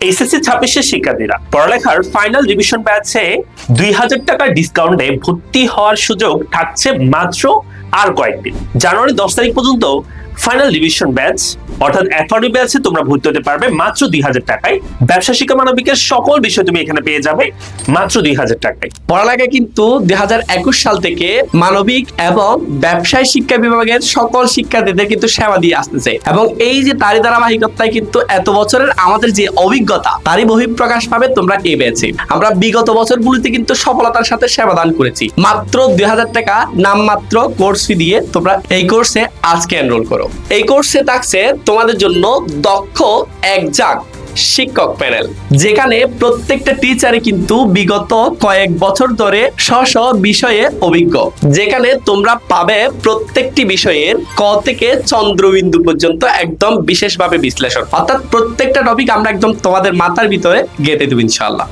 SSC 26 এর শিক্ষার্থীরা পড়ালেখার ফাইনাল রিভিশন ব্যাচে 2000 টাকার ডিসকাউন্টে ভর্তি হওয়ার সুযোগ থাকছে মাত্র আর কয়েকদিন। জানুয়ারি 10 তারিখ পর্যন্ত ফাইনাল রিভিশন ব্যাচ অর্থাৎ এফআরডি ব্যাচে তোমরা ভর্তি হতে পারবে মাত্র 2000 টাকায়। ব্যবসা শিক্ষা মানবিকের সকল বিষয় তুমি এখানে পেয়ে যাবে মাত্র 2000 টাকায়। পড়ালেখা কিন্তু 2021 সাল থেকে মানবিক এবং ব্যবসায় শিক্ষা বিভাগের সকল শিক্ষার্থীদের কিন্তু সেবা দিয়ে আসতেছে, এবং এই যে তারই ধারাবাহিকতায় কিন্তু এত বছরের আমাদের যে অভিজ্ঞতা তারই বহিঃপ্রকাশ পাবে তোমরা এই ব্যাচে। আমরা বিগত বছরগুলিতে কিন্তু সফলতার সাথে সেবা দান করেছি। মাত্র 2000 টাকা নামমাত্র কোর্স ফি দিয়ে তোমরা এই কোর্সে আজকে এনরোল করো। এই কোর্সে থাকছে তোমাদের জন্য দক্ষ একজাক শিক্ষক প্যানেল, যেখানে প্রত্যেকটা টিচারে কিন্তু বিগত কয়েক বছর ধরে স্ব বিষয়ে অভিজ্ঞ, যেখানে তোমরা পাবে প্রত্যেকটি বিষয়ের ক থেকে চন্দ্রবিন্দু পর্যন্ত একদম বিশেষভাবে বিশ্লেষণ, অর্থাৎ প্রত্যেকটা টপিক আমরা একদম তোমাদের মাথার ভিতরে গেঁথে দেব ইনশাআল্লাহ।